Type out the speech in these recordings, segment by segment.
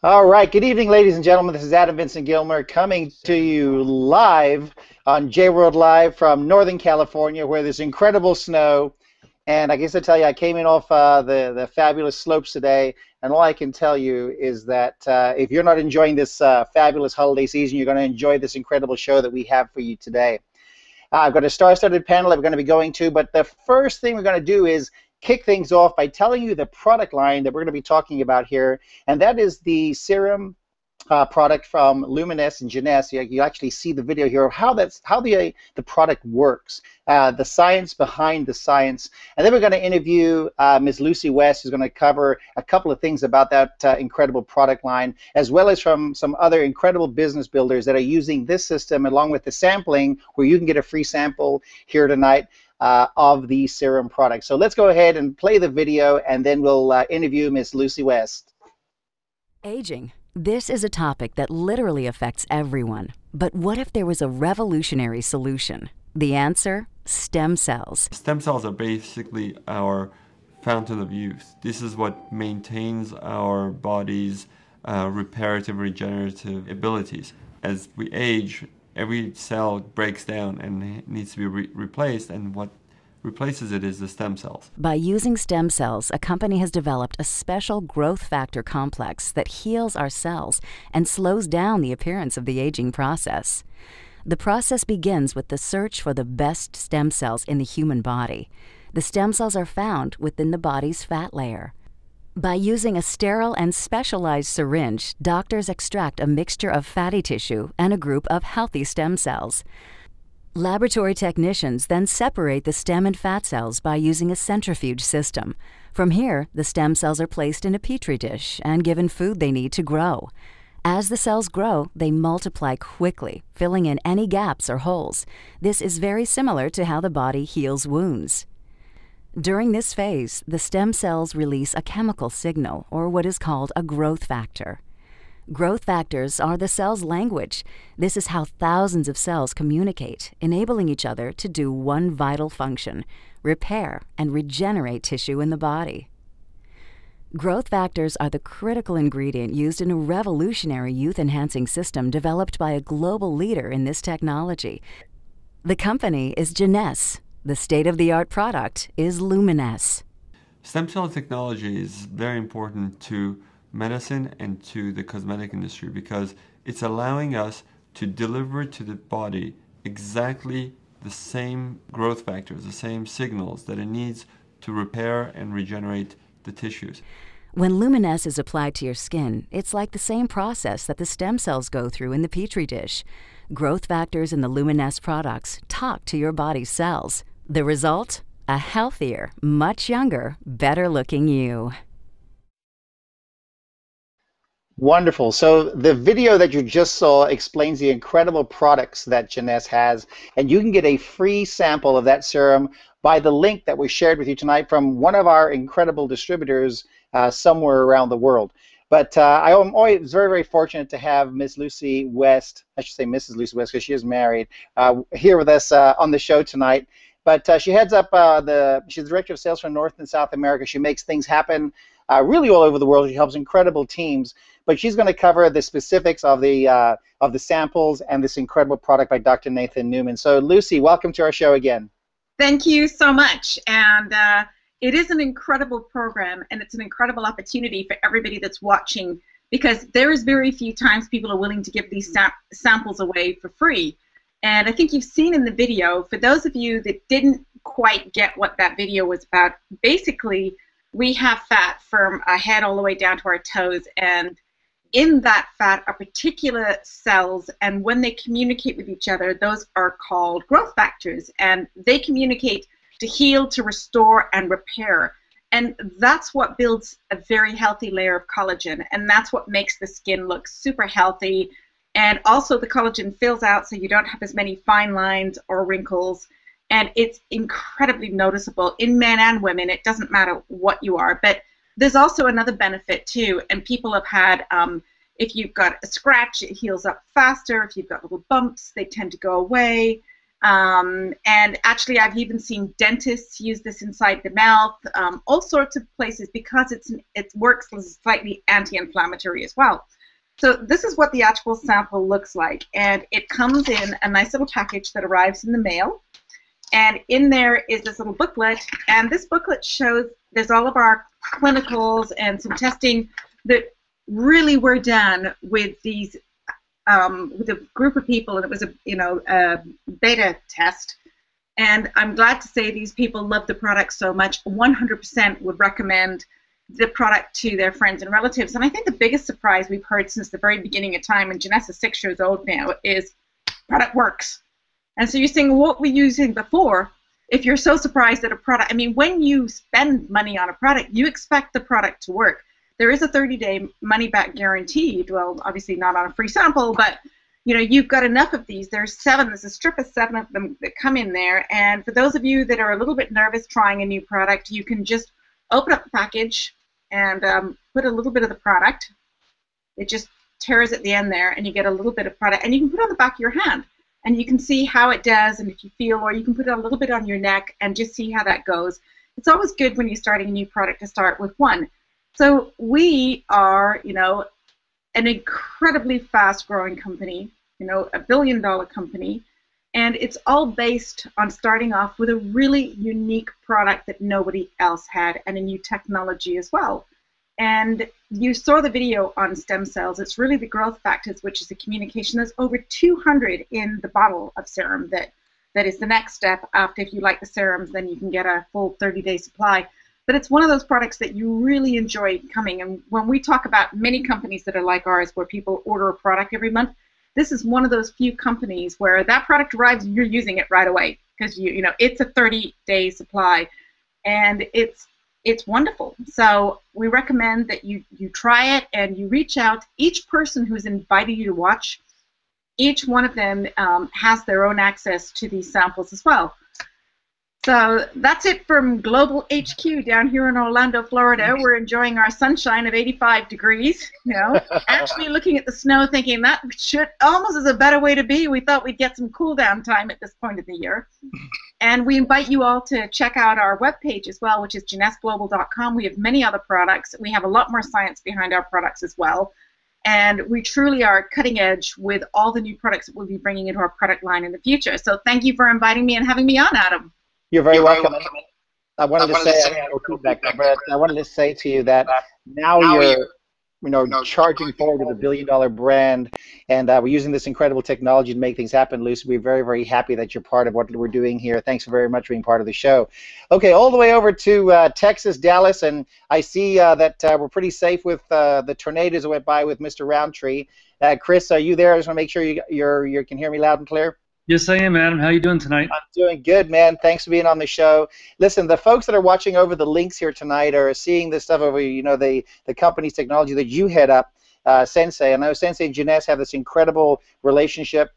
All right. Good evening, ladies and gentlemen. This is Adam Vincent Gilmer coming to you live on J-World Live from Northern California, where there's incredible snow. And I guess I tell you, I came in off the fabulous slopes today, and all I can tell you is that if you're not enjoying this fabulous holiday season, you're going to enjoy this incredible show that we have for you today. I've got a star-studded panel that we're going to be going to, but the first thing we're going to do is kick things off by telling you the product line that we're going to be talking about here, and that is the serum product from Luminesce and Jeunesse. You actually see the video here of how the product works, the science behind the science. And then we're going to interview Ms. Lucy West, who's going to cover a couple of things about that incredible product line, as well as from some other incredible business builders that are using this system along with the sampling, where you can get a free sample here tonight of the serum product. So let's go ahead and play the video, and then we'll interview Ms. Lucy West. Aging. This is a topic that literally affects everyone. But what if there was a revolutionary solution? The answer? Stem cells. Stem cells are basically our fountain of youth. This is what maintains our body's reparative, regenerative abilities. As we age, every cell breaks down and needs to be replaced, and what replaces it is the stem cells. By using stem cells, a company has developed a special growth factor complex that heals our cells and slows down the appearance of the aging process. The process begins with the search for the best stem cells in the human body. The stem cells are found within the body's fat layer. By using a sterile and specialized syringe, doctors extract a mixture of fatty tissue and a group of healthy stem cells. Laboratory technicians then separate the stem and fat cells by using a centrifuge system. From here, the stem cells are placed in a petri dish and given food they need to grow. As the cells grow, they multiply quickly, filling in any gaps or holes. This is very similar to how the body heals wounds. During this phase, the stem cells release a chemical signal, or what is called a growth factor. Growth factors are the cell's language. This is how thousands of cells communicate, enabling each other to do one vital function: repair and regenerate tissue in the body. Growth factors are the critical ingredient used in a revolutionary youth-enhancing system developed by a global leader in this technology. The company is Jeunesse. The state-of-the-art product is Luminesce. Stem cell technology is very important to medicine and to the cosmetic industry because it's allowing us to deliver to the body exactly the same growth factors, the same signals that it needs to repair and regenerate the tissues. When Luminesce is applied to your skin, it's like the same process that the stem cells go through in the petri dish. Growth factors in the Luminesce products talk to your body's cells. The result? A healthier, much younger, better-looking you. Wonderful. So the video that you just saw explains the incredible products that Jeunesse has, and you can get a free sample of that serum by the link that was shared with you tonight from one of our incredible distributors somewhere around the world. But I'm always very, very fortunate to have Miss Lucy West, I should say Mrs. Lucy West because she is married, here with us on the show tonight. But she heads up she's the Director of Sales for North and South America. She makes things happen really all over the world. She helps incredible teams. But she's going to cover the specifics of the samples and this incredible product by Dr. Nathan Newman. So Lucy, welcome to our show again. Thank you so much. And it is an incredible program, and it's an incredible opportunity for everybody that's watching, because there is very few times people are willing to give these samples away for free. And I think you've seen in the video, for those of you that didn't quite get what that video was about, basically we have fat from our head all the way down to our toes, and in that fat are particular cells, and when they communicate with each other, those are called growth factors, and they communicate to heal, to restore, and repair. And that's what builds a very healthy layer of collagen, and that's what makes the skin look super healthy. And also the collagen fills out so you don't have as many fine lines or wrinkles, and it's incredibly noticeable in men and women. It doesn't matter what you are. But there's also another benefit too, and people have had, if you've got a scratch, it heals up faster. If you've got little bumps, they tend to go away. And actually, I've even seen dentists use this inside the mouth, all sorts of places, because it works slightly anti-inflammatory as well. So this is what the actual sample looks like, and it comes in a nice little package that arrives in the mail. And in there is this little booklet, and this booklet shows there's all of our clinicals and some testing that really were done with these with a group of people, and it was a beta test. And I'm glad to say these people love the product so much, 100% would recommend the product to their friends and relatives. And I think the biggest surprise we've heard since the very beginning of time, and Janessa is 6 years old now, is product works. And so you're saying, what were you using before? If you're so surprised at a product, I mean, when you spend money on a product, you expect the product to work. There is a 30-day money-back guaranteed. Well, obviously not on a free sample, but you've got enough of these. There's 7. There's a strip of 7 of them that come in there. And for those of you that are a little bit nervous trying a new product, you can just open up the package and put a little bit of the product. It just tears at the end there, and you get a little bit of product. And you can put it on the back of your hand, and you can see how it does, and if you feel, or you can put it a little bit on your neck and just see how that goes. It's always good when you're starting a new product to start with one. So we are, an incredibly fast-growing company, a $1 billion company, and it's all based on starting off with a really unique product that nobody else had, and a new technology as well. And you saw the video on stem cells. It's really the growth factors, which is the communication. There's over 200 in the bottle of serum that is the next step. After, if you like the serums, then you can get a full 30-day supply. But it's one of those products that you really enjoy coming. And when we talk about many companies that are like ours, where people order a product every month, this is one of those few companies where that product arrives and you're using it right away, because it's a 30-day supply, and it's wonderful. So we recommend that you try it and you reach out. Each person who's invited you to watch, each one of them has their own access to these samples as well. So that's it from Global HQ down here in Orlando, Florida. We're enjoying our sunshine of 85 degrees, actually looking at the snow thinking that almost is a better way to be. We thought we'd get some cool down time at this point of the year. And we invite you all to check out our webpage as well, which is JanessaGlobal.com. We have many other products. We have a lot more science behind our products as well. And we truly are cutting edge with all the new products that we'll be bringing into our product line in the future. So thank you for inviting me and having me on, Adam. You're very welcome. I wanted to say, I have no feedback, but I wanted to say to you that now you're charging forward with a $1 billion brand, and we're using this incredible technology to make things happen, Lucy. We're very, very happy that you're part of what we're doing here. Thanks very much for being part of the show. Okay, all the way over to Texas, Dallas, and I see that we're pretty safe with the tornadoes that went by with Mr. Roundtree. Chris, are you there? I just want to make sure you can hear me loud and clear. Yes, I am, Adam. How are you doing tonight? I'm doing good, man. Thanks for being on the show. Listen, the folks that are watching over the links here tonight are seeing this stuff over, the company's technology that you head up, Sensei. I know Sensei and Janessa have this incredible relationship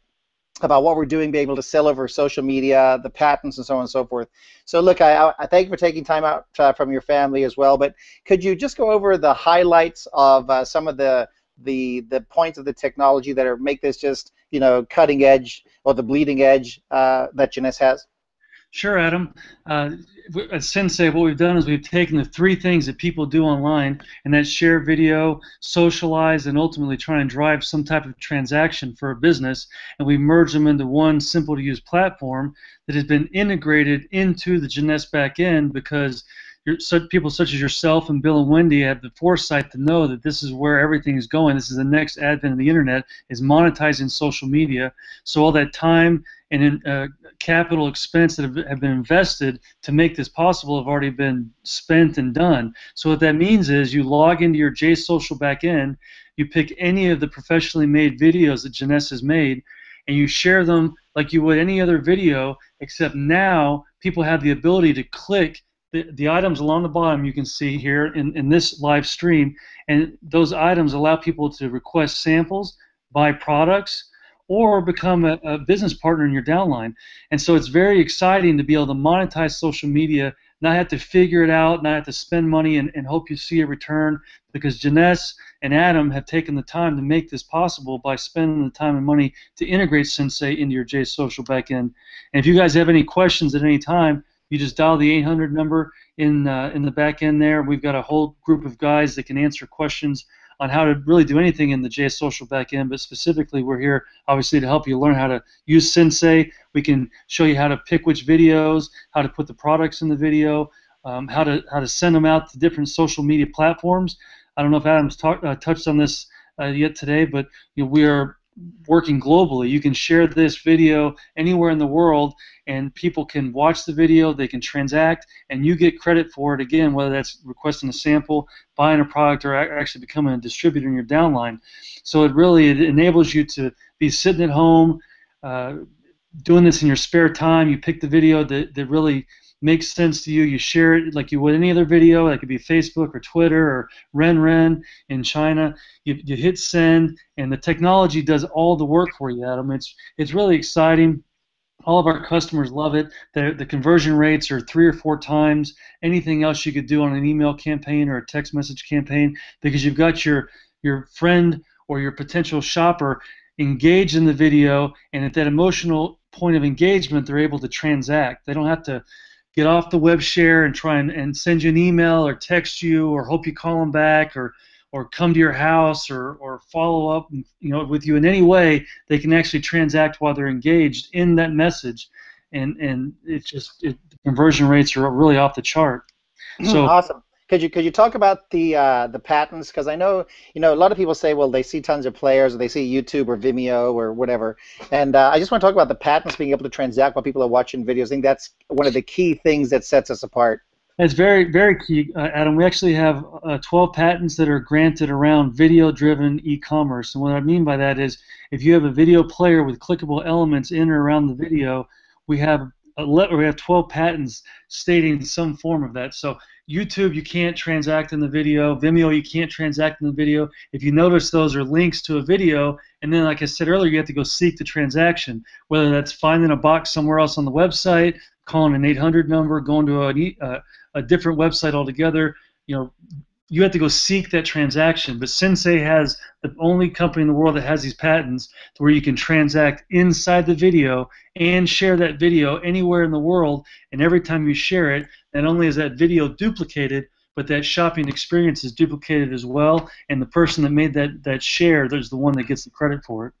about what we're doing, being able to sell over social media, the patents, and so on and so forth. So, look, I thank you for taking time out from your family as well. But could you just go over the highlights of some of the points of the technology that make this just cutting edge or the bleeding edge that Janessa has? Sure, Adam. At Sensei, what we've done is we've taken the 3 things that people do online, and that's share video, socialize, and ultimately try and drive some type of transaction for a business, and we merge them into one simple-to-use platform that has been integrated into the Janessa back end, because people such as yourself and Bill and Wendy have the foresight to know that this is where everything is going. This is the next advent of the internet, is monetizing social media. So all that time and capital expense that have been invested to make this possible have already been spent and done. So what that means is you log into your JSocial backend, you pick any of the professionally made videos that Janessa has made, and you share them like you would any other video, except now people have the ability to click the items along the bottom you can see here in this live stream, and those items allow people to request samples, buy products, or become a business partner in your downline. And so it's very exciting to be able to monetize social media not have to figure it out, not have to spend money and hope you see a return, because Janess and Adam have taken the time to make this possible by spending the time and money to integrate Sensei into your JSocial backend. And if you guys have any questions at any time, you just dial the 800 number in the back end there. We've got a whole group of guys that can answer questions on how to really do anything in the JSocial back end, but specifically we're here obviously to help you learn how to use Sensei. We can show you how to pick which videos, how to put the products in the video, how to send them out to different social media platforms. I don't know if Adam's touched on this yet today, but we are working globally. You can share this video anywhere in the world, and people can watch the video, they can transact, and you get credit for it, again, whether that's requesting a sample, buying a product, or actually becoming a distributor in your downline. So it enables you to be sitting at home, doing this in your spare time. You pick the video that really makes sense to you. You share it like you would any other video. That could be Facebook or Twitter or Ren in China. You hit send, and the technology does all the work for you, Adam. It's really exciting. All of our customers love it. The conversion rates are 3 or 4 times anything else you could do on an email campaign or a text message campaign, because you've got your friend or your potential shopper engaged in the video, and at that emotional point of engagement, they're able to transact. They don't have to get off the web share and try and send you an email or text you or hope you call them back or come to your house or follow up with you in any way. They can actually transact while they're engaged in that message, and the conversion rates are really off the chart. So awesome. Could you talk about the patents? Because I know a lot of people say, well, they see tons of players, or they see YouTube or Vimeo or whatever, and I just want to talk about the patents, being able to transact while people are watching videos. I think that's one of the key things that sets us apart. It's very, very key, Adam. We actually have 12 patents that are granted around video-driven e-commerce, and what I mean by that is if you have a video player with clickable elements in or around the video, we have 12 patents stating some form of that. So YouTube, you can't transact in the video. Vimeo, you can't transact in the video. If you notice, those are links to a video, and then, like I said earlier, you have to go seek the transaction, whether that's finding a box somewhere else on the website, calling an 800 number, going to a different website altogether. You have to go seek that transaction. But Sensei has the only company in the world that has these patents to where you can transact inside the video and share that video anywhere in the world. And every time you share it, not only is that video duplicated, but that shopping experience is duplicated as well. And the person that made that share, there's the one that gets the credit for it.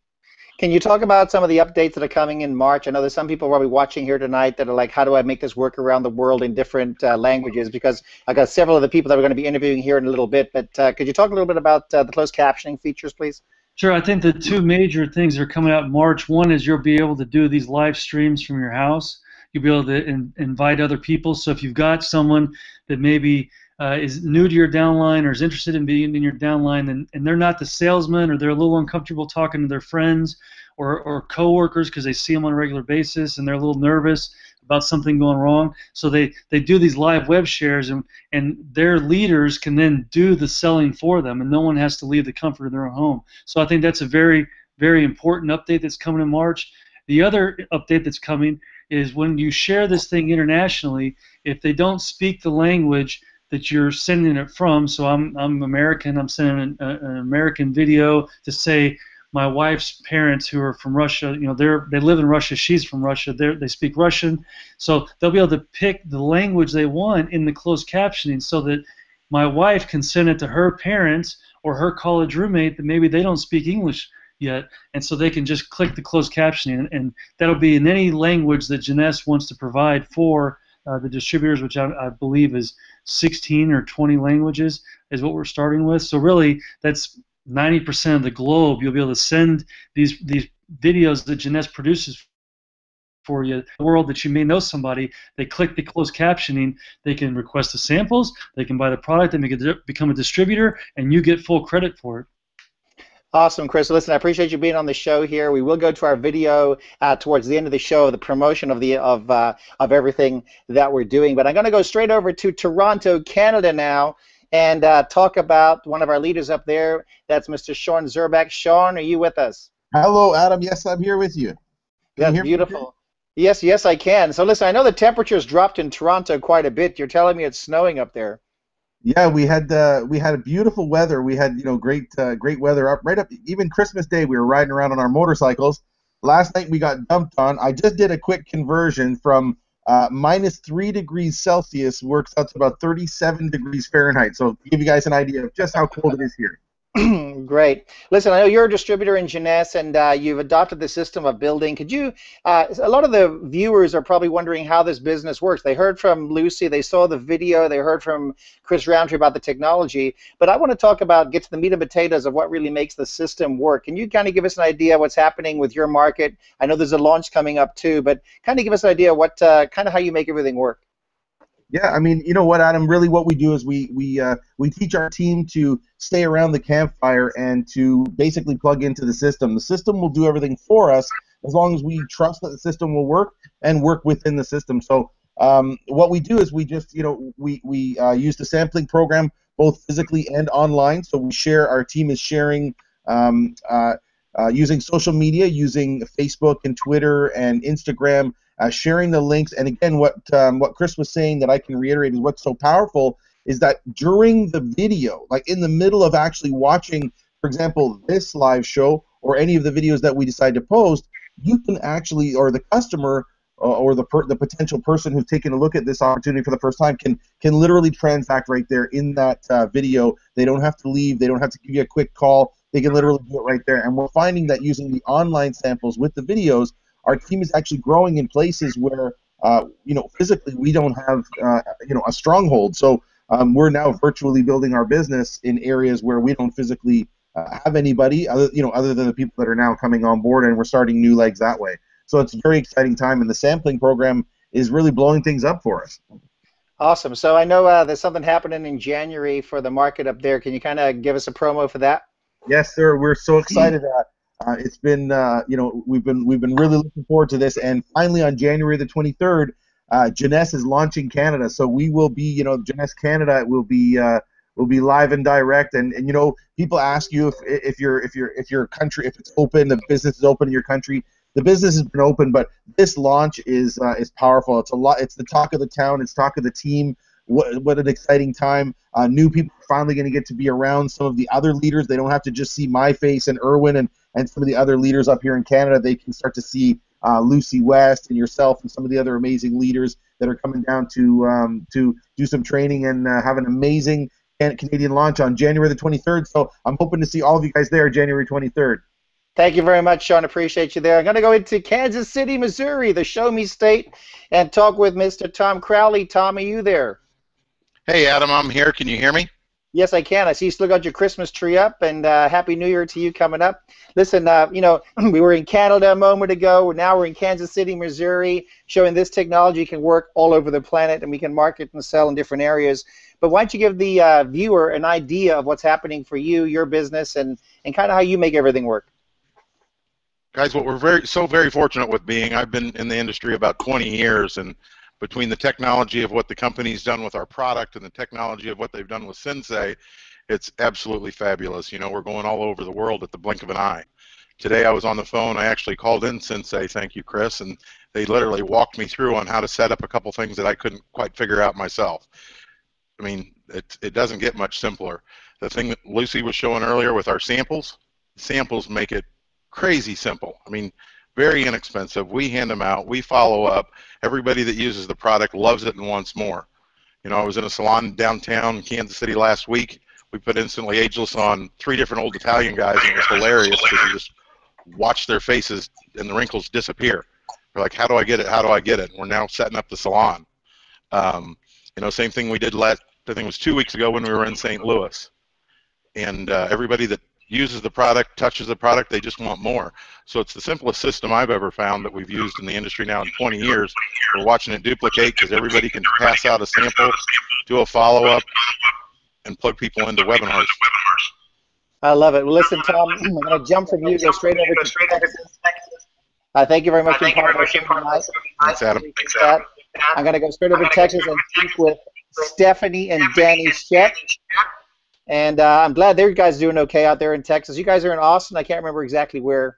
Can you talk about some of the updates that are coming in March? I know there's some people probably watching here tonight that are like, how do I make this work around the world in different languages? Because I got several of the people that we're going to be interviewing here in a little bit. But could you talk a little bit about the closed captioning features, please? Sure. I think the 2 major things that are coming out in March, one is you'll be able to do these live streams from your house. You'll be able to invite other people. So if you've got someone that maybe is new to your downline or is interested in being in your downline, and they're not the salesman, or they're a little uncomfortable talking to their friends or coworkers because they see them on a regular basis and they're a little nervous about something going wrong. So they do these live web shares, and their leaders can then do the selling for them, and no one has to leave the comfort of their own home. So I think that's a very, very important update that's coming in March. The other update that's coming is when you share this thing internationally, if they don't speak the language that you're sending it from, so I'm American, I'm sending an American video to say my wife's parents who are from Russia, they live in Russia, she's from Russia, they speak Russian, so they'll be able to pick the language they want in the closed captioning so that my wife can send it to her parents or her college roommate that maybe they don't speak English yet, and so they can just click the closed captioning, and that'll be in any language that Janess wants to provide for the distributors, which I believe is 16 or 20 languages is what we're starting with. So really, that's 90% of the globe. You'll be able to send these videos that Janess produces for you, the world that you may know somebody. They click the closed captioning, they can request the samples, they can buy the product, and become a distributor, and you get full credit for it. Awesome, Chris. Listen, I appreciate you being on the show here. We will go to our video towards the end of the show, the promotion of everything that we're doing. But I'm going to go straight over to Toronto, Canada now, and talk about one of our leaders up there. That's Mr. Sean Zerback. Sean, are you with us? Hello, Adam. Yes, I'm here with you. That's beautiful. Yes, yes, I can. So listen, I know the temperature's dropped in Toronto quite a bit. You're telling me it's snowing up there. Yeah, we had a beautiful weather. We had great weather up right up even Christmas Day. We were riding around on our motorcycles. Last night we got dumped on. I just did a quick conversion from -3 degrees Celsius works out to about 37 degrees Fahrenheit. So to give you guys an idea of just how cold it is here. Great. Listen, I know you're a distributor in Jeunesse, and you've adopted the system of building. Could you? A lot of the viewers are probably wondering how this business works. They heard from Lucy, they saw the video, they heard from Chris Roundtree about the technology. But I want to talk about, get to the meat and potatoes of what really makes the system work. Can you kind of give us an idea of what's happening with your market? I know there's a launch coming up too, but kind of give us an idea what kind of how you make everything work. Yeah, I mean, you know what, Adam? Really, what we do is we teach our team to stay around the campfire and to basically plug into the system. The system will do everything for us as long as we trust that the system will work and work within the system. So what we do is we just, we use the sampling program both physically and online. So we share. Our team is sharing using social media, using Facebook and Twitter and Instagram. Sharing the links, and again, what Chris was saying that I can reiterate is what's so powerful is that during the video, like in the middle of actually watching, for example, this live show or any of the videos that we decide to post, you can actually, or the customer or the potential person who's taking a look at this opportunity for the first time can literally transact right there in that video. They don't have to leave. They don't have to give you a quick call. They can literally do it right there. And we're finding that using the online samples with the videos, our team is actually growing in places where, physically we don't have, a stronghold. So we're now virtually building our business in areas where we don't physically have anybody, other than the people that are now coming on board, and we're starting new legs that way. So it's a very exciting time, and the sampling program is really blowing things up for us. Awesome. So I know there's something happening in January for the market up there. Can you kind of give us a promo for that? Yes, sir. We're so excited. It's been, we've been really looking forward to this, and finally on January the 23rd, Jeunesse is launching Canada. So we will be, Jeunesse Canada will be live and direct, and people ask you if your country, if it's open, the business is open in your country. The business has been open, but this launch is powerful. It's a lot. It's the talk of the town. It's talk of the team. What an exciting time. New people are finally going to get to be around some of the other leaders. They don't have to just see my face and Erwin and some of the other leaders up here in Canada. They can start to see Lucy West and yourself and some of the other amazing leaders that are coming down to do some training and have an amazing Canadian launch on January the 23rd. So I'm hoping to see all of you guys there January 23rd. Thank you very much, Sean. Appreciate you there. I'm going to go into Kansas City, Missouri, the Show Me State, and talk with Mr. Tom Crowley. Tom, are you there? Hey, Adam, I'm here. Can you hear me? Yes, I can. I see you still got your Christmas tree up, and Happy New Year to you coming up. Listen, we were in Canada a moment ago. Now we're in Kansas City, Missouri, showing this technology can work all over the planet, and we can market and sell in different areas. But why don't you give the viewer an idea of what's happening for you, your business, and kind of how you make everything work? Guys, what we're very fortunate with being, I've been in the industry about 20 years, and between the technology of what the company's done with our product and the technology of what they've done with Sensei, it's absolutely fabulous. We're going all over the world at the blink of an eye. Today I was on the phone. I actually called in Sensei, thank you, Chris, and they literally walked me through on how to set up a couple things that I couldn't quite figure out myself. I mean, it doesn't get much simpler. The thing that Lucy was showing earlier with our samples make it crazy simple. I mean, very inexpensive. We hand them out. We follow up. Everybody that uses the product loves it and wants more. I was in a salon downtown Kansas City last week. We put Instantly Ageless on 3 different old Italian guys, and it was hilarious because you just watch their faces and the wrinkles disappear. They're like, how do I get it? How do I get it? And we're now setting up the salon. Same thing we did I think it was 2 weeks ago when we were in St. Louis. And everybody that uses the product, touches the product, they just want more. So it's the simplest system I've ever found that we've used in the industry now in 20 years. We're watching it duplicate because everybody can pass out a sample, do a follow-up, and plug people into webinars. I love it. Well, listen, Tom, I'm going to jump from you, go straight over to Texas. Thank you very much for part of our show tonight. Thanks, Adam. I'm going to go straight over to Texas and speak with Stephanie and Danny Shett. And I'm glad their guys are doing okay out there in Texas. You guys are in Austin. I can't remember exactly where.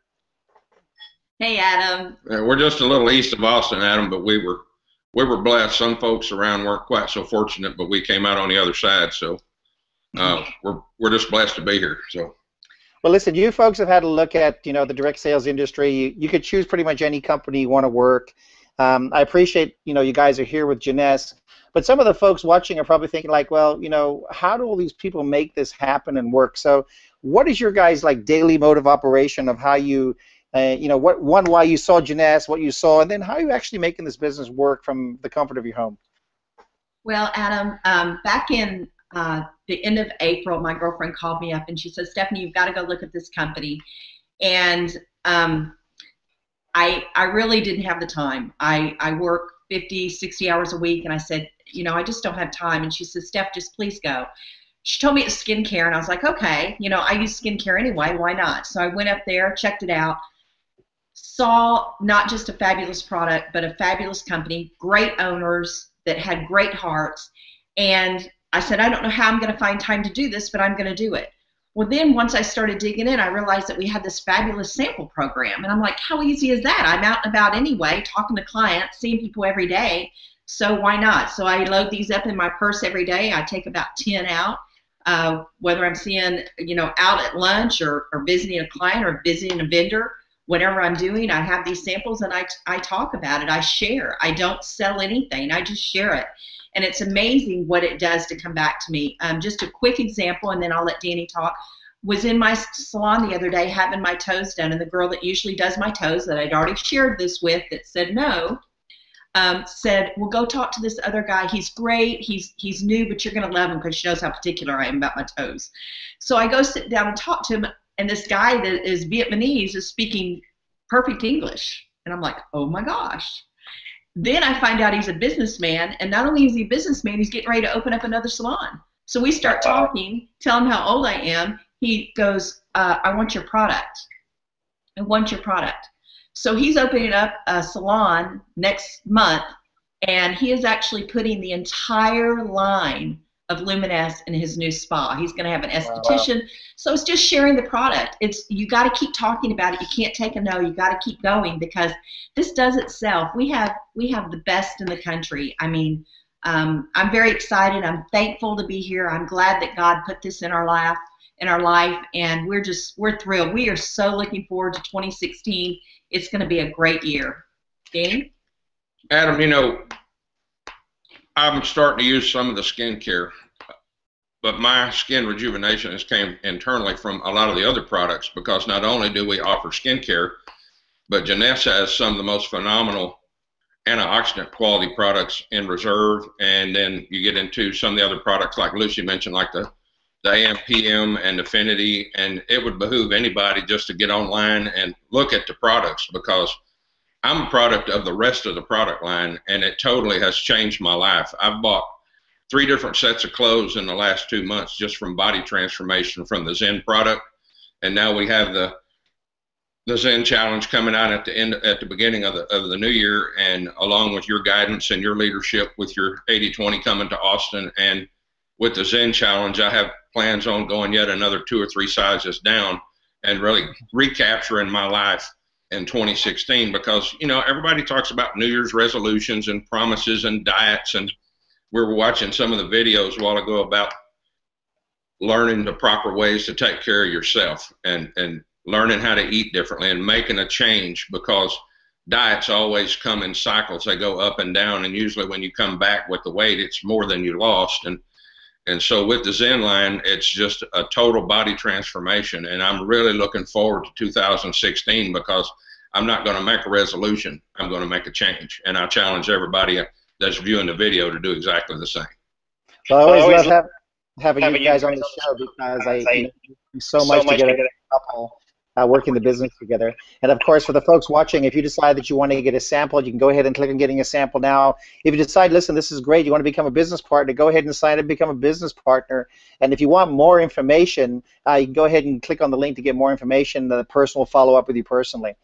Hey, Adam. We're just a little east of Austin, Adam, but we were blessed. Some folks around weren't quite so fortunate, but we came out on the other side. So we're just blessed to be here. So. Well, listen, you folks have had a look at, the direct sales industry. You could choose pretty much any company you want to work. I appreciate, you guys are here with Janess, but some of the folks watching are probably thinking like, well, how do all these people make this happen and work? So what is your guys' like daily mode of operation of how you, why you saw Janess, what you saw, and then how are you actually making this business work from the comfort of your home? Well, Adam, back in the end of April, my girlfriend called me up and she said, Stephanie, you've got to go look at this company. And I really didn't have the time. I work 50, 60 hours a week, and I said, I just don't have time. And she said, Steph, just please go. She told me it's skincare, and I was like, okay, I use skincare anyway, why not? So I went up there, checked it out, saw not just a fabulous product, but a fabulous company, great owners that had great hearts, and I said, I don't know how I'm going to find time to do this, but I'm going to do it. Well, then once I started digging in, I realized that we had this fabulous sample program, and I'm like, how easy is that? I'm out and about anyway, talking to clients, seeing people every day, so why not? So I load these up in my purse every day. I take about 10 out, whether I'm seeing, out at lunch or visiting a client or visiting a vendor. Whatever I'm doing, I have these samples and I talk about it. I share. I don't sell anything. I just share it. And it's amazing what it does to come back to me. Just a quick example, and then I'll let Danny talk. Was in my salon the other day having my toes done, and the girl that usually does my toes that I'd already shared this with that said no, said, well, go talk to this other guy. He's great. He's new, but you're going to love him because she knows how particular I am about my toes. So I go sit down and talk to him, and this guy that is Vietnamese is speaking perfect English. And I'm like, oh my gosh. Then I find out he's a businessman, and not only is he a businessman, he's getting ready to open up another salon. So we start talking, tell him how old I am. He goes, I want your product. I want your product. So he's opening up a salon next month, and he is actually putting the entire line of Luminess in his new spa. He's going to have an esthetician. Wow. So it's just sharing the product. You got to keep talking about it. You can't take a no. You got to keep going because this does itself. We have the best in the country. I mean, I'm very excited. I'm thankful to be here. I'm glad that God put this in our life, and we're thrilled. We are so looking forward to 2016. It's going to be a great year. Danny? Adam, I'm starting to use some of the skincare, but my skin rejuvenation has came internally from a lot of the other products because not only do we offer skincare, but Janess has some of the most phenomenal antioxidant quality products in reserve, and then you get into some of the other products like Lucy mentioned, like the AMPM and Affinity, and it would behoove anybody just to get online and look at the products because I'm a product of the rest of the product line, and it totally has changed my life. I've bought 3 different sets of clothes in the last 2 months just from body transformation from the Zen product, and now we have the Zen Challenge coming out at the beginning of the new year, and along with your guidance and your leadership with your 80/20 coming to Austin, and with the Zen Challenge, I have plans on going yet another 2 or 3 sizes down and really recapturing my life in 2016 because, everybody talks about New Year's resolutions and promises and diets, and we were watching some of the videos a while ago about learning the proper ways to take care of yourself and learning how to eat differently and making a change because diets always come in cycles. They go up and down, and usually when you come back with the weight, it's more than you lost. And so with the Zen line, it's just a total body transformation, and I'm really looking forward to 2016 because I'm not going to make a resolution. I'm going to make a change, and I challenge everybody that's viewing the video to do exactly the same. Well, I always love having you guys on the show because I so much to get a couple working the business together. And of course, for the folks watching, if you decide that you want to get a sample, you can go ahead and click on getting a sample now. If you decide, listen, this is great, you want to become a business partner, go ahead and sign up, become a business partner. And if you want more information, you can go ahead and click on the link to get more information. The person will follow up with you personally.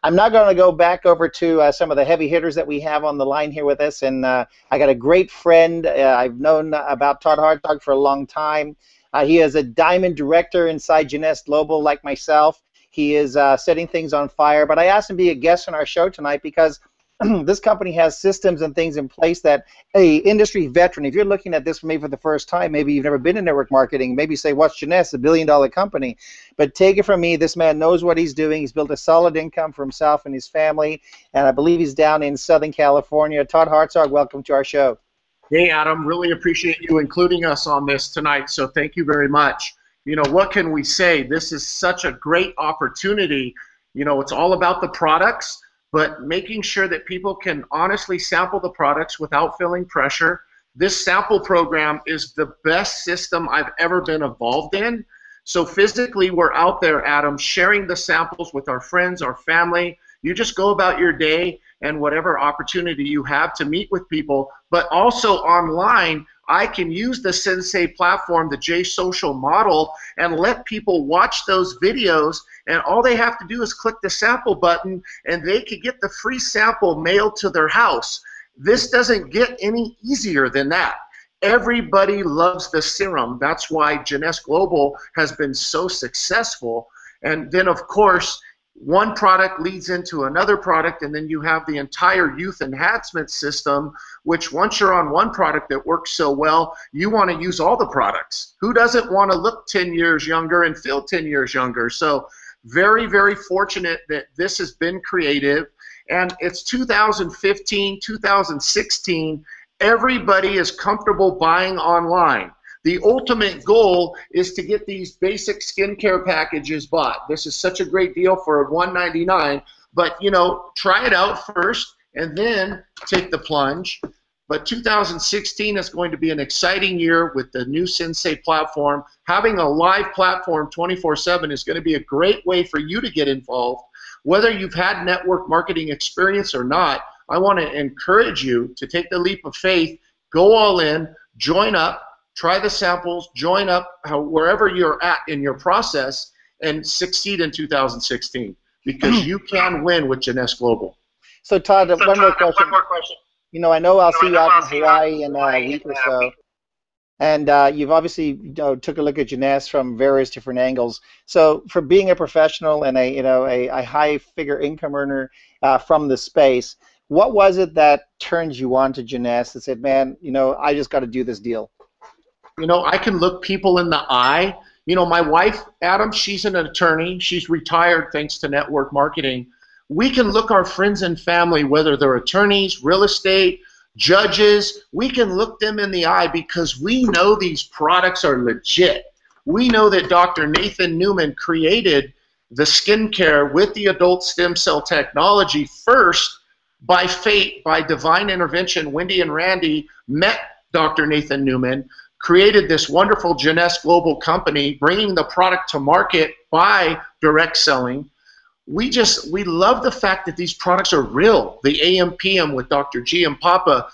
I'm now going to go back over to some of the heavy hitters that we have on the line here with us. And I got a great friend. I've known about Todd Hartog for a long time. He is a diamond director inside Janess Global like myself. He is setting things on fire. But I asked him to be a guest on our show tonight because this company has systems and things in place that a industry veteran, if you're looking at this maybe for the first time, maybe you've never been in network marketing, maybe say, what's Jeunesse, $1 billion company? But take it from me, this man knows what he's doing. He's built a solid income for himself and his family, and I believe he's down in Southern California. Todd Hartzog, welcome to our show. Hey, Adam, really appreciate you including us on this tonight, so thank you very much. You know, what can we say? This is such a great opportunity. You know, it's all about the products, but making sure that people can honestly sample the products without feeling pressure. This sample program is the best system I've ever been involved in. So physically, we're out there, Adam, sharing the samples with our friends, our family. You just go about your day and whatever opportunity you have to meet with people, but also online, I can use the Sensei platform, the JSocial model, and let people watch those videos, and all they have to do is click the sample button, and they could get the free sample mailed to their house. This doesn't get any easier than that. Everybody loves the serum. That's why Jeunesse Global has been so successful. And then, of course, one product leads into another product, and then you have the entire youth enhancement system, which once you're on one product that works so well, you want to use all the products. Who doesn't want to look 10 years younger and feel 10 years younger? So very, very fortunate that this has been creative. And it's 2015, 2016. Everybody is comfortable buying online. The ultimate goal is to get these basic skincare packages bought. This is such a great deal for $199, but you know, try it out first and then take the plunge. But 2016 is going to be an exciting year with the new Sensei platform. Having a live platform 24/7 is going to be a great way for you to get involved. Whether you've had network marketing experience or not, I want to encourage you to take the leap of faith, go all in, join up, try the samples, join up wherever you're at in your process, and succeed in 2016 because you can win with Jeunesse Global. So Todd, one more question. You know, I know I'll see you out in Hawaii in a week or so, and you've obviously took a look at Jeunesse from various different angles. So for being a professional and a high-figure income earner from the space, what was it that turned you on to Jeunesse and said, man, you know, I just got to do this deal? You know, I can look people in the eye. You know, my wife, Adam, she's an attorney. She's retired thanks to network marketing. We can look our friends and family, whether they're attorneys, real estate, judges, we can look them in the eye because we know these products are legit. We know that Dr. Nathan Newman created the skincare with the adult stem cell technology first by fate, by divine intervention. Wendy and Randy met Dr. Nathan Newman, created this wonderful Jeunesse Global company, bringing the product to market by direct selling. We love the fact that these products are real. The AMPM with Dr. G.M. Papa,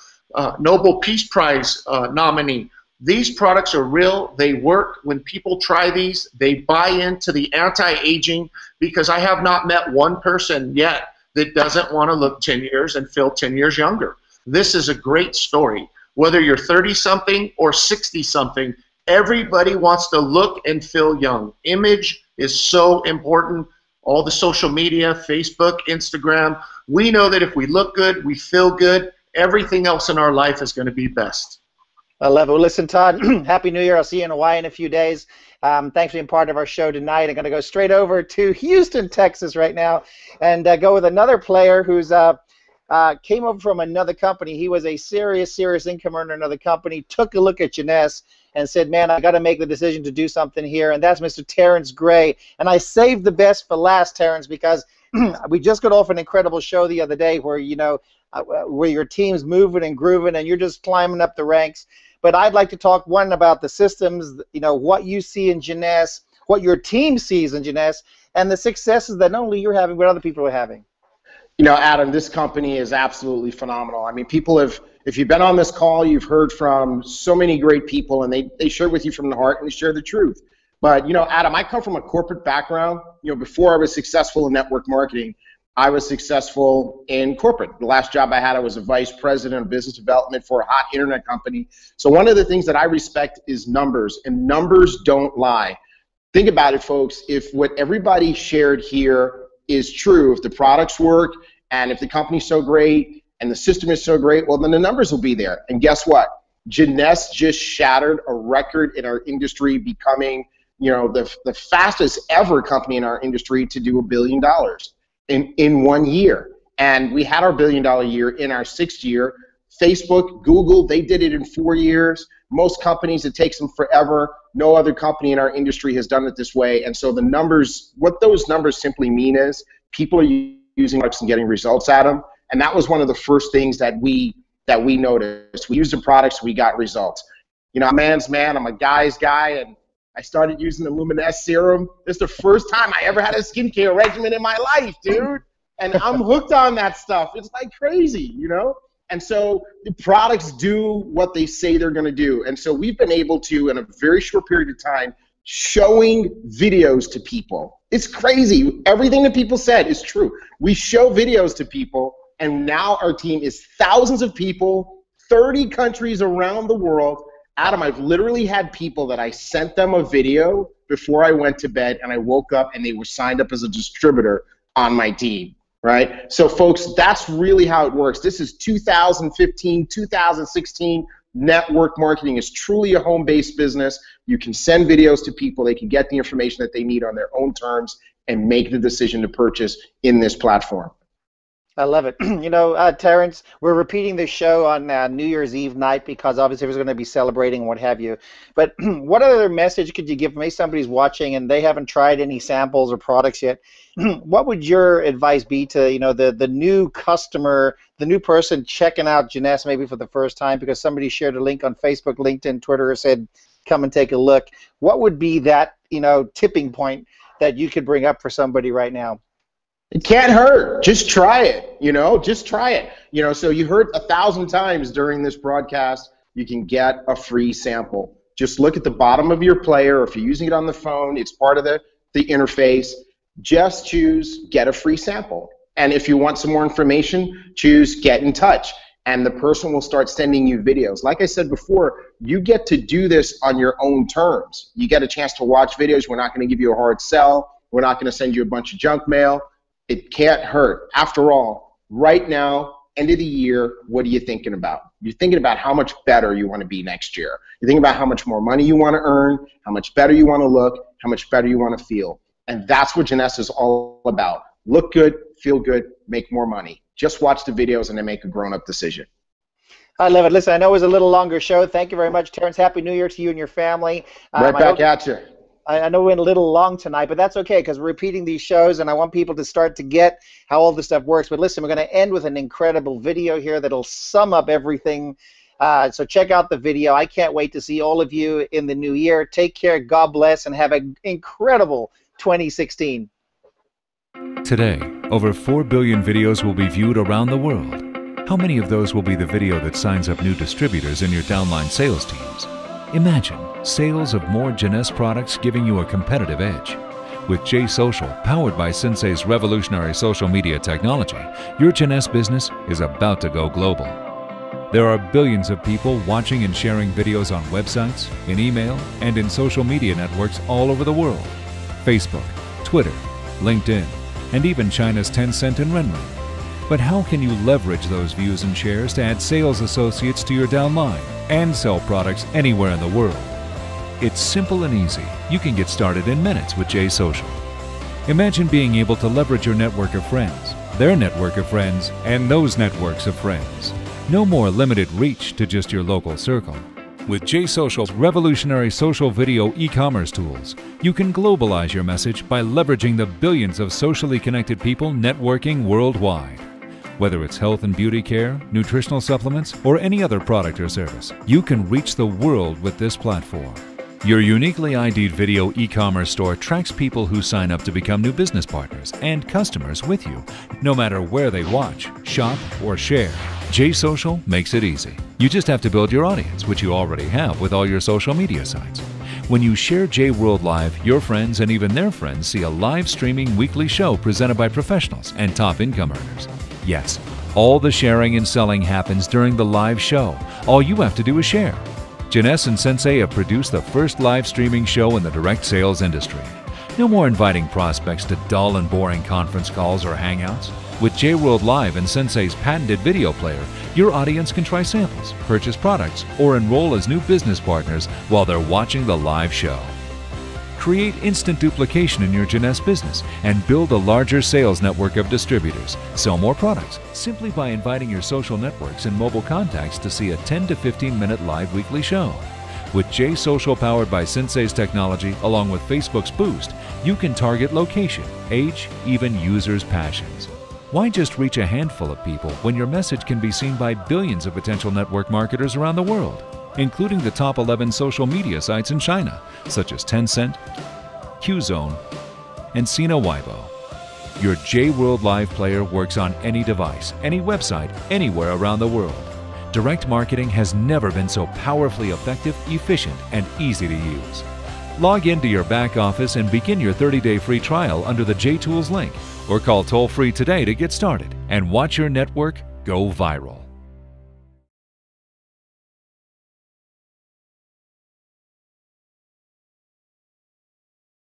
Nobel Peace Prize nominee. These products are real. They work. When people try these, they buy into the anti-aging because I have not met one person yet that doesn't want to look 10 years and feel 10 years younger. This is a great story. Whether you're 30-something or 60-something, everybody wants to look and feel young. Image is so important. All the social media, Facebook, Instagram, we know that if we look good, we feel good, everything else in our life is going to be best. I love it. Well, listen, Todd, Happy New Year. I'll see you in Hawaii in a few days. Thanks for being part of our show tonight. I'm going to go straight over to Houston, Texas right now and go with another player who's came over from another company. He was a serious income earner in another company, took a look at Jeunesse and said, man, I got to make the decision to do something here, and that's Mr. Terrence Gray. And I saved the best for last, Terrence, because we just got off an incredible show the other day where, you know, where your team's moving and grooving and you're just climbing up the ranks. But I'd like to talk, one, about the systems, you know, what you see in Jeunesse, what your team sees in Jeunesse, and the successes that not only you're having, but other people are having. You know, Adam, this company is absolutely phenomenal. I mean, people have, if you've been on this call, you've heard from so many great people, and they share with you from the heart, and they share the truth. But, you know, Adam, I come from a corporate background. You know, before I was successful in network marketing, I was successful in corporate. The last job I had, I was a vice president of business development for a hot internet company. So one of the things that I respect is numbers, and numbers don't lie. Think about it, folks. If what everybody shared here is true, if the products work, and if the company's so great, and the system is so great, well, then the numbers will be there. And guess what? Jeunesse just shattered a record in our industry, becoming, the fastest ever company in our industry to do $1 billion in 1 year. And we had our $1 billion year in our 6th year. Facebook, Google, they did it in 4 years. Most companies, it takes them forever. No other company in our industry has done it this way. And so the numbers, what those numbers simply mean is people are using products and getting results at them. And that was one of the first things that we noticed. We used the products, we got results. I'm a man's man, I'm a guy's guy, and I started using the Luminesce serum. It's the first time I ever had a skincare regimen in my life, dude. And I'm hooked on that stuff. It's like crazy, And so the products do what they say they're going to do. And so we've been able to, in a very short period of time, showing videos to people. It's crazy. Everything that people said is true. We show videos to people, and now our team is thousands of people, 30 countries around the world. Adam, I've literally had people that I sent them a video before I went to bed, and I woke up and they were signed up as a distributor on my team. Right? So, folks, that's really how it works. This is 2015, 2016. Network marketing is truly a home-based business. You can send videos to people. They can get the information that they need on their own terms and make the decision to purchase in this platform. I love it. Terrence, we're repeating this show on New Year's Eve night because obviously we're going to be celebrating and what have you. But what other message could you give? Maybe somebody's watching and they haven't tried any samples or products yet. What would your advice be to the new customer, the new person checking out Jeunesse maybe for the first time because somebody shared a link on Facebook, LinkedIn, Twitter, or said, come and take a look? What would be that tipping point that you could bring up for somebody right now? It can't hurt. Just try it, just try it. So you heard 1,000 times during this broadcast, you can get a free sample. Just look at the bottom of your player, or if you're using it on the phone, it's part of the interface. Just choose get a free sample. And if you want some more information, choose get in touch. And the person will start sending you videos. Like I said before, you get to do this on your own terms. You get a chance to watch videos. We're not going to give you a hard sell. We're not going to send you a bunch of junk mail. It can't hurt. After all, right now, end of the year, what are you thinking about? You're thinking about how much better you want to be next year. You're thinking about how much more money you want to earn, how much better you want to look, how much better you want to feel. And that's what Jeunesse is all about. Look good, feel good, make more money. Just watch the videos and then make a grown-up decision. I love it. Listen, I know it was a little longer show. Thank you very much, Terrence. Happy New Year to you and your family. Right back at you. I know we went a little long tonight, but that's okay because we're repeating these shows, and I want people to start to get how all this stuff works. But listen, we're going to end with an incredible video here that'll sum up everything. So check out the video. I can't wait to see all of you in the new year. Take care, God bless, and have an incredible 2016. Today, over 4 billion videos will be viewed around the world. How many of those will be the video that signs up new distributors in your downline sales teams? Imagine sales of more Jeunesse products giving you a competitive edge. With JSocial, powered by Sensei's revolutionary social media technology, your Jeunesse business is about to go global. There are billions of people watching and sharing videos on websites, in email, and in social media networks all over the world. Facebook, Twitter, LinkedIn, and even China's Tencent and Renren. But how can you leverage those views and shares to add sales associates to your downline and sell products anywhere in the world? It's simple and easy. You can get started in minutes with JSocial. Imagine being able to leverage your network of friends, their network of friends, and those networks of friends. No more limited reach to just your local circle. With JSocial's revolutionary social video e-commerce tools, you can globalize your message by leveraging the billions of socially connected people networking worldwide. Whether it's health and beauty care, nutritional supplements, or any other product or service, you can reach the world with this platform. Your uniquely ID'd video e-commerce store tracks people who sign up to become new business partners and customers with you, no matter where they watch, shop, or share. JSocial makes it easy. You just have to build your audience, which you already have with all your social media sites. When you share JWorld Live, your friends and even their friends see a live streaming weekly show presented by professionals and top income earners. Yes, all the sharing and selling happens during the live show. All you have to do is share. Janess and Sensei have produced the first live streaming show in the direct sales industry. No more inviting prospects to dull and boring conference calls or hangouts. With J-World Live and Sensei's patented video player, your audience can try samples, purchase products, or enroll as new business partners while they're watching the live show. Create instant duplication in your Janess business and build a larger sales network of distributors. Sell more products simply by inviting your social networks and mobile contacts to see a 10 to 15 minute live weekly show. With J-Social powered by Sensei's technology along with Facebook's Boost, you can target location, age, even users' passions. Why just reach a handful of people when your message can be seen by billions of potential network marketers around the world, including the top 11 social media sites in China, such as Tencent, Qzone, and Sina Weibo. Your J-World Live player works on any device, any website, anywhere around the world. Direct marketing has never been so powerfully effective, efficient, and easy to use. Log into your back office and begin your 30-day free trial under the J-Tools link, or call toll-free today to get started and watch your network go viral.